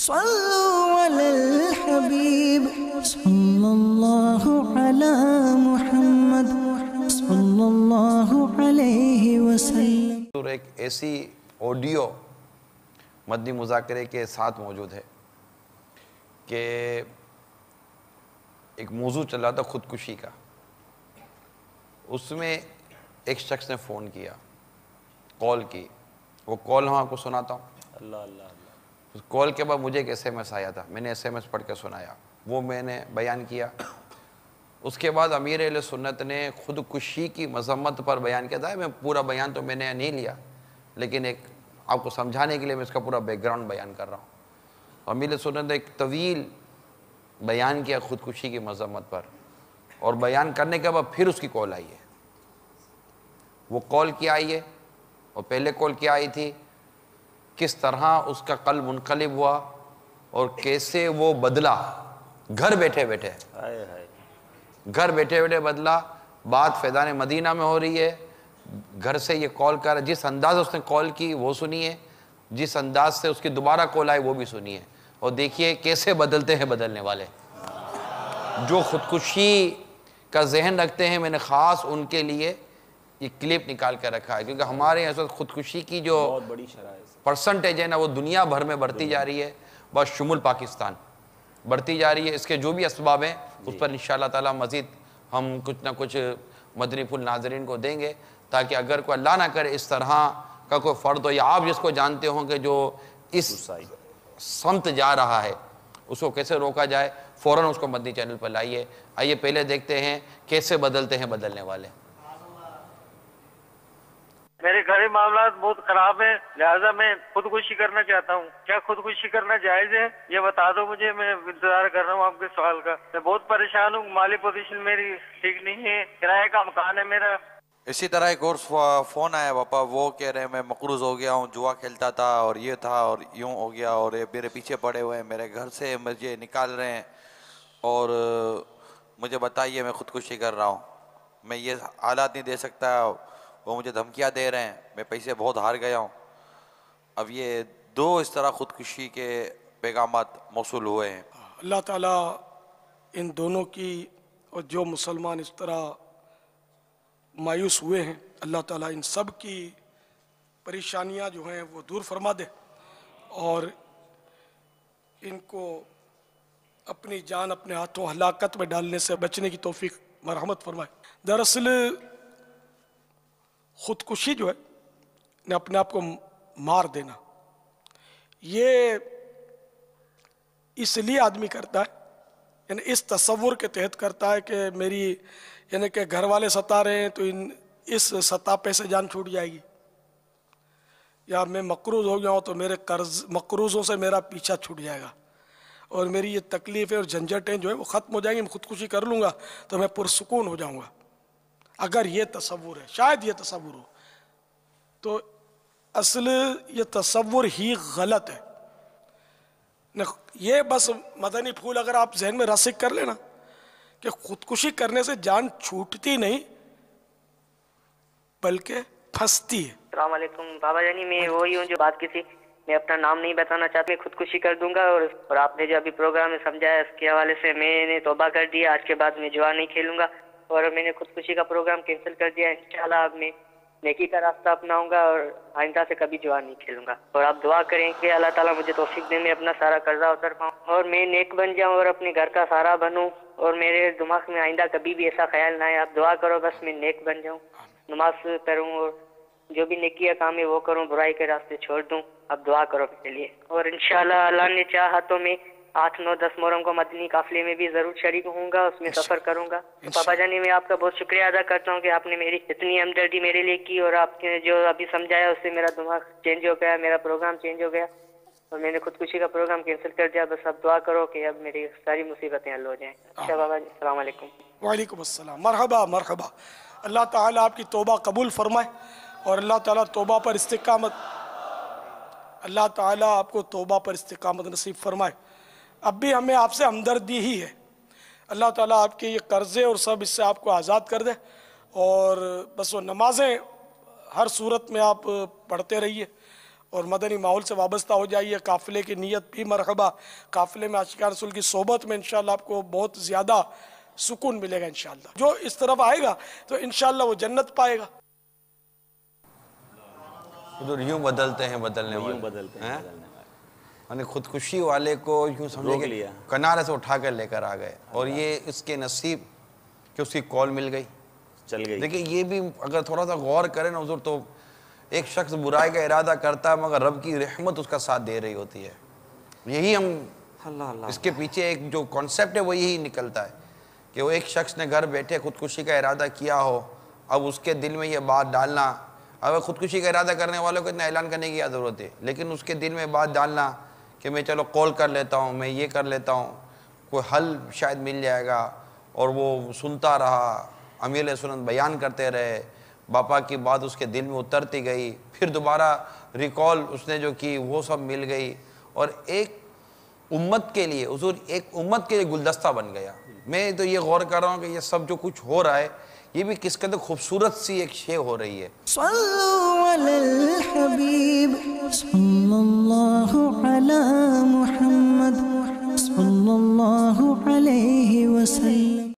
صلوا علی الحبیب صلی اللہ علی محمد صلی اللہ علیہ وسلم۔ اور ایک ایسی آڈیو مدنی مذاکرے کے ساتھ موجود ہے کہ ایک موضوع چل رہا تھا خودکشی کا۔ اس میں ایک شخص نے فون کیا، کال کی، وہ کال ہم آپ کو سناتا ہوں۔ اللہ اللہ اللہ۔ اس کال کے بعد مجھے ایک ایس ایم ایس آیا تھا، میں نے ایس ایم ایس پڑھ کے سنایا، وہ میں نے بیان کیا۔ اس کے بعد امیر اہل سنت نے خودکشی کی مذمت پر بیان کیا تھا۔ میں پورا بیان تو میں نے نہیں لیا، لیکن ایک آپ کو سمجھانے کے لیے میں اس کا پورا بیک گراؤنڈ بیان کر رہا ہوں۔ امیر اہل سنت نے ایک طویل بیان کیا خودکشی کی مذمت پر، اور بیان کرنے کے بعد پھر اس کی کال آئی ہے۔ وہ کال کیا آئی ہے اور پہلے کال کیا آئی تھی، کس طرح اس کا قلب منقلب ہوا اور کیسے وہ بدلا گھر بیٹھے بیٹھے، گھر بیٹھے بیٹھے بدلا۔ بات فیضان مدینہ میں ہو رہی ہے، گھر سے یہ کال کر، جس انداز اس نے کال کی وہ سنیے، جس انداز سے اس کی دوبارہ کال آئی وہ بھی سنیے، اور دیکھیے کیسے بدلتے ہیں بدلنے والے۔ جو خودکشی کا ذہن رکھتے ہیں، میں نے خاص ان کے لیے یہ کلپ نکال کے رکھا ہے، کیونکہ ہمارے یہاں سے خودکشی کی جو پرسنٹیج ہے نا، وہ دنیا بھر میں بڑھتی جا رہی ہے، بس شمول پاکستان بڑھتی جا رہی ہے۔ اس کے جو بھی اسباب ہیں اس پر انشاءاللہ تعالی مزید ہم کچھ نہ کچھ مدنی پھول ناظرین کو دیں گے، تاکہ اگر کوئی اللہ نہ کرے اس طرح کا کوئی فرد ہو، یا آپ جس کو جانتے ہوں کہ جو اس سمت جا رہا ہے، اس کو کیسے روکا جائے، فوراً اس کو مدنی چینل پر لائیے۔ آئیے پہلے دیکھتے ہیں کیسے بدلتے ہیں بدلنے والے۔ میرے گھری معاملات بہت خراب ہیں، لہذا میں خودکشی کرنا چاہتا ہوں۔ کیا خودکشی کرنا جائز ہے؟ یہ بتا دو مجھے، میں انتظار کر رہا ہوں آپ کے سوال کا۔ میں بہت پریشان ہوں، مالی پوزیشن میری ٹھیک نہیں ہے، کرایہ کا مکان ہے میرا۔ اسی طرح ایک اور فون آیا پاپا، وہ کہہ رہے ہیں میں مقروض ہو گیا ہوں، جوا کھیلتا تھا اور یہ تھا اور یوں ہو گیا، اور یہ میرے پیچھے پڑے ہوئے ہیں، میرے گھر سے مجھے نکال رہے ہیں، اور مجھے بتائیے میں خودکشی کر رہا ہوں، میں یہ حالات نہیں دے سکتا، وہ مجھے دھمکیاں دے رہے ہیں، میں پیسے بہت ہار گیا ہوں۔ اب یہ دو اس طرح خودکشی کے پیغامات موصول ہوئے ہیں۔ اللہ تعالیٰ ان دونوں کی، اور جو مسلمان اس طرح مایوس ہوئے ہیں، اللہ تعالیٰ ان سب کی پریشانیاں جو ہیں وہ دور فرما دے، اور ان کو اپنی جان اپنے ہاتھوں ہلاکت میں ڈالنے سے بچنے کی توفیق مرحمت فرمائے۔ دراصل خودکشی جو ہے اپنے آپ کو مار دینا، یہ اس لیے آدمی کرتا ہے، یعنی اس تصور کے تحت کرتا ہے کہ میری، یعنی کہ گھر والے ستا رہے ہیں تو اس ستاپے سے جان چھوٹ جائے گی، یا میں مقروض ہو گیا ہوں تو میرے مقروضوں سے میرا پیچھا چھوٹ جائے گا، اور میری یہ تکلیفیں اور جھنجھٹیں جو ہیں وہ ختم ہو جائیں گی، میں خودکشی کر لوں گا تو میں پرسکون ہو جاؤں گا۔ اگر یہ تصور ہے، شاید یہ تصور ہو، تو اصل یہ تصور ہی غلط ہے۔ یہ بس مدنی پھول اگر آپ ذہن میں راسخ کر لینا کہ خودکشی کرنے سے جان چھوٹتی نہیں بلکہ پھنستی ہے۔ السلام علیکم بابا جانی، میں وہی ہوں جو بات کی تھی، میں اپنا نام نہیں بتانا چاہتا، میں خودکشی کر دوں گا، اور آپ نے جو ابھی پروگرام میں سمجھایا اس کے حوالے سے میں نے توبہ کر دیا، آج کے بعد میں جوا نہیں کھیلوں گا، اور میں نے خودکشی کا پروگرام کینسل کر دیا۔ انشاءاللہ اب میں نیکی کا راستہ اپناؤں گا اور آئندہ سے کبھی جوا نہیں کھیلوں گا، اور آپ دعا کریں کہ اللہ تعالیٰ مجھے توفیق دے، میں اپنا سارا قرضہ اتر پاؤں اور میں نیک بن جاؤں اور اپنے گھر کا سارا بنوں، اور میرے دماغ میں آئندہ کبھی بھی ایسا خیال نہ آئے۔ آپ دعا کرو بس میں نیک بن جاؤں، نماز پڑھوں اور جو بھی نیکی کا کام ہے وہ کروں، برائی کے راستے چھوڑ دوں۔ اب دعا کرو میرے لیے، اور انشاءاللہ اللہ نے چاہا تو میں 8، 9، 10 محرم کو مدنی قافلے میں بھی ضرور شریک ہوں گا، اس میں سفر کروں گا۔ پاپا جانی میں آپ کا بہت شکریہ ادا کرتا ہوں کہ آپ نے میری اتنی ہمدردی میرے لیے کی، اور آپ نے جو ابھی سمجھایا اس سے میرا دماغ چینج ہو گیا، میرا پروگرام چینج ہو گیا، اور میں نے خودکشی کا پروگرام کینسل کر دیا۔ بس اب دعا کرو کہ اب میری ساری مصیبتیں حل ہو جائیں۔ اچھا بابا جی، السلام علیکم۔ وعلیکم السلام، مرحبا مرحبا۔ اللہ تعالیٰ آپ کی توبہ قبول فرمائے، اور اللہ تعالیٰ توبہ پر استقامت، اللہ تعالیٰ آپ کو توبہ پر استقامت نصیب فرمائے۔ اب بھی ہمیں آپ سے ہمدردی ہی ہے، اللہ تعالیٰ آپ کے یہ قرضے اور سب اس سے آپ کو آزاد کر دے، اور بس وہ نمازیں ہر صورت میں آپ پڑھتے رہیے، اور مدنی ماحول سے وابستہ ہو جائیے. قافلے کی نیت بھی مرحبا. قافلے میں عاشقان رسول کی صحبت میں انشاءاللہ آپ کو بہت زیادہ سکون ملے گا انشاءاللہ. جو اس طرف آئے گا تو انشاءاللہ وہ جنت پائے گا. حضور یوں بدلتے ہیں بدلنے والے یعنی خودکشی والے کو یوں سمجھے کہ کنارے سے اٹھا کر لے کر آ گئے اور یہ اس کے نصیب کہ اس کی کال مل گئی چل گئی. دیکھیں یہ بھی اگر تھوڑا سا غور کریں نا حضور تو ایک شخص برائی کا ارادہ کرتا ہے مگر رب کی رحمت اس کا ساتھ دے رہی ہوتی ہے. یہی ہم اس کے پیچھے ایک جو کانسیپٹ ہے وہ یہی نکلتا ہے کہ وہ ایک شخص نے گھر بیٹھے خودکشی کا ارادہ کیا ہو, اب اس کے دل میں یہ بات ڈالنا, اب خودکشی کا ارادہ کرنے والوں کو اتنا اعلان کرنے کی ضرورت ہے, لیکن اس کے دل میں بات ڈالنا کہ میں چلو کال کر لیتا ہوں, میں یہ کر لیتا ہوں, کوئی حل شاید مل جائے گا. اور وہ سنتا رہا, امیر علیہ سنت بیان کرتے رہے, باپا کی بات اس کے دل میں اترتی گئی, پھر دوبارہ ریکال اس نے جو کی وہ سب مل گئی, اور ایک امت کے لیے حضور ایک امت کے لیے گلدستہ بن گیا. میں تو یہ غور کر رہا ہوں کہ یہ سب جو کچھ ہو رہا ہے یہ بھی کس قدر خوبصورت سی ایک شے ہو رہی ہے. صلو علی الحبیب صلی اللہ علی محمد.